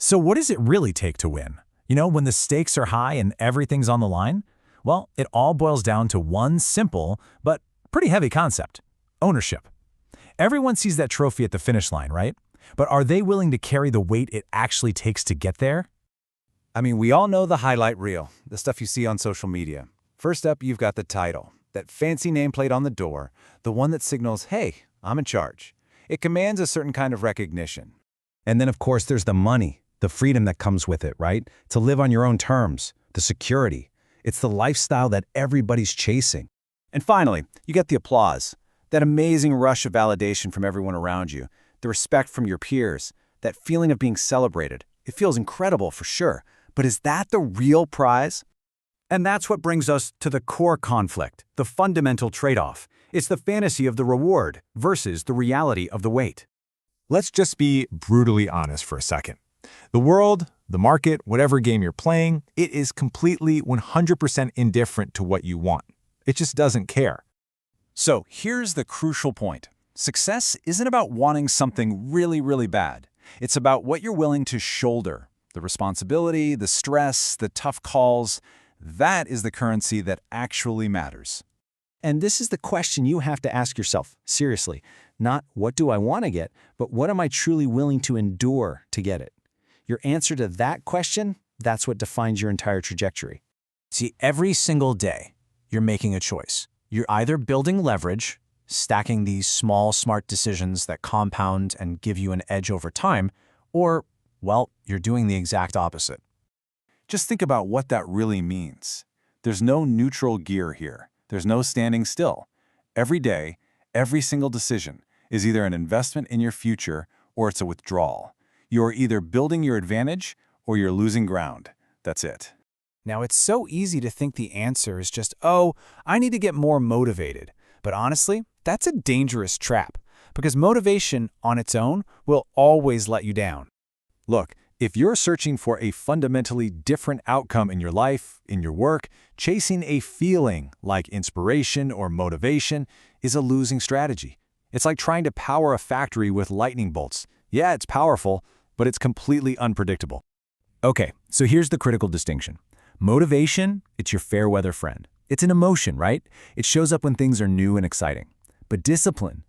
So what does it really take to win? When the stakes are high and everything's on the line? Well, it all boils down to one simple but pretty heavy concept: ownership. Everyone sees that trophy at the finish line, right? But are they willing to carry the weight it actually takes to get there? I mean, we all know the highlight reel, the stuff you see on social media. First up, you've got the title, that fancy nameplate on the door, the one that signals, hey, I'm in charge. It commands a certain kind of recognition. And then, of course, there's the money, the freedom that comes with it, right? To live on your own terms, the security. It's the lifestyle that everybody's chasing. And finally, you get the applause, that amazing rush of validation from everyone around you, the respect from your peers, that feeling of being celebrated. It feels incredible for sure, but is that the real prize? And that's what brings us to the core conflict, the fundamental trade-off. It's the fantasy of the reward versus the reality of the wait. Let's just be brutally honest for a second. The world, the market, whatever game you're playing, it is completely 100% indifferent to what you want. It just doesn't care. So here's the crucial point. Success isn't about wanting something really, really bad. It's about what you're willing to shoulder. The responsibility, the stress, the tough calls, that is the currency that actually matters. And this is the question you have to ask yourself, seriously. Not what do I want to get, but what am I truly willing to endure to get it? Your answer to that question, that's what defines your entire trajectory. See, every single day, you're making a choice. You're either building leverage, stacking these small, smart decisions that compound and give you an edge over time, or, well, you're doing the exact opposite. Just think about what that really means. There's no neutral gear here. There's no standing still. Every day, every single decision is either an investment in your future or it's a withdrawal. You're either building your advantage or you're losing ground. That's it. Now, it's so easy to think the answer is just, oh, I need to get more motivated. But honestly, that's a dangerous trap, because motivation on its own will always let you down. Look, if you're searching for a fundamentally different outcome in your life, in your work, chasing a feeling like inspiration or motivation is a losing strategy. It's like trying to power a factory with lightning bolts. Yeah, it's powerful, but it's completely unpredictable. Okay, so here's the critical distinction. Motivation, it's your fair weather friend. It's an emotion, right? It shows up when things are new and exciting. But discipline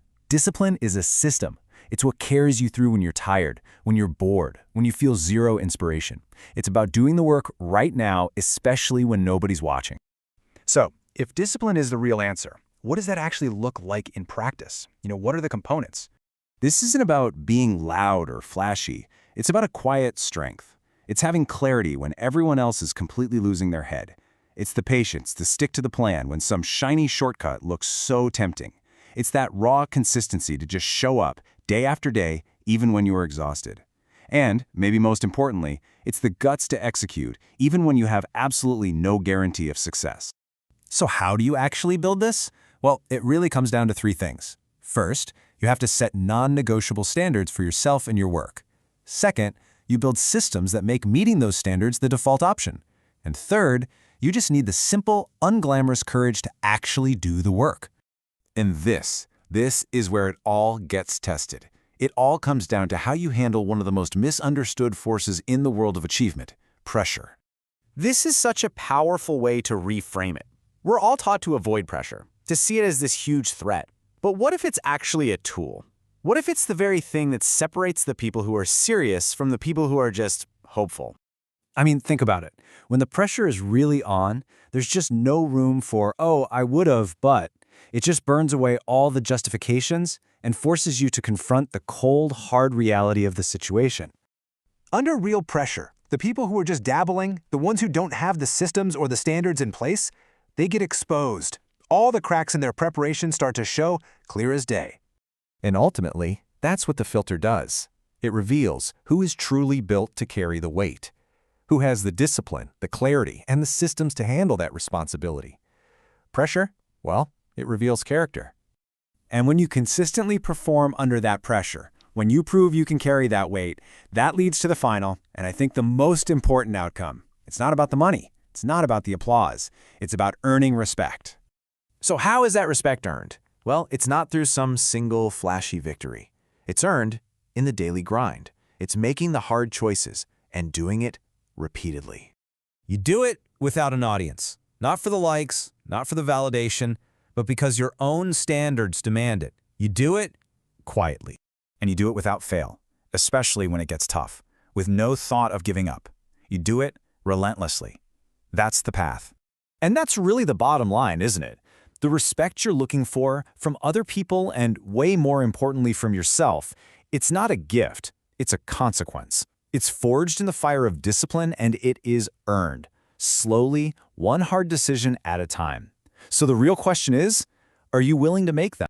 is a system. It's what carries you through when you're tired, when you're bored, when you feel zero inspiration. It's about doing the work right now, especially when nobody's watching. So, if discipline is the real answer, what does that actually look like in practice? What are the components? This isn't about being loud or flashy. It's about a quiet strength. It's having clarity when everyone else is completely losing their head. It's the patience to stick to the plan when some shiny shortcut looks so tempting. It's that raw consistency to just show up day after day, even when you are exhausted. And, maybe most importantly, it's the guts to execute, even when you have absolutely no guarantee of success. So how do you actually build this? Well, it really comes down to three things. First, you have to set non-negotiable standards for yourself and your work. Second, you build systems that make meeting those standards the default option. And third, you just need the simple, unglamorous courage to actually do the work. And this is where it all gets tested. It all comes down to how you handle one of the most misunderstood forces in the world of achievement: pressure. This is such a powerful way to reframe it. We're all taught to avoid pressure, to see it as this huge threat. But what if it's actually a tool? What if it's the very thing that separates the people who are serious from the people who are just hopeful? I mean, think about it. When the pressure is really on, there's just no room for, oh, I would have, but. It just burns away all the justifications and forces you to confront the cold, hard reality of the situation. Under real pressure, the people who are just dabbling, the ones who don't have the systems or the standards in place, they get exposed. All the cracks in their preparation start to show clear as day. And ultimately, that's what the filter does. It reveals who is truly built to carry the weight, who has the discipline, the clarity, and the systems to handle that responsibility. Pressure? Well, it reveals character. And when you consistently perform under that pressure, when you prove you can carry that weight, that leads to the final, and I think the most important outcome. It's not about the money. It's not about the applause. It's about earning respect. So how is that respect earned? Well, it's not through some single flashy victory. It's earned in the daily grind. It's making the hard choices and doing it repeatedly. You do it without an audience, not for the likes, not for the validation, but because your own standards demand it. You do it quietly. And you do it without fail, especially when it gets tough, with no thought of giving up. You do it relentlessly. That's the path. And that's really the bottom line, isn't it? The respect you're looking for from other people and, way more importantly, from yourself, it's not a gift, it's a consequence. It's forged in the fire of discipline, and it is earned, slowly, one hard decision at a time. So the real question is, are you willing to make them?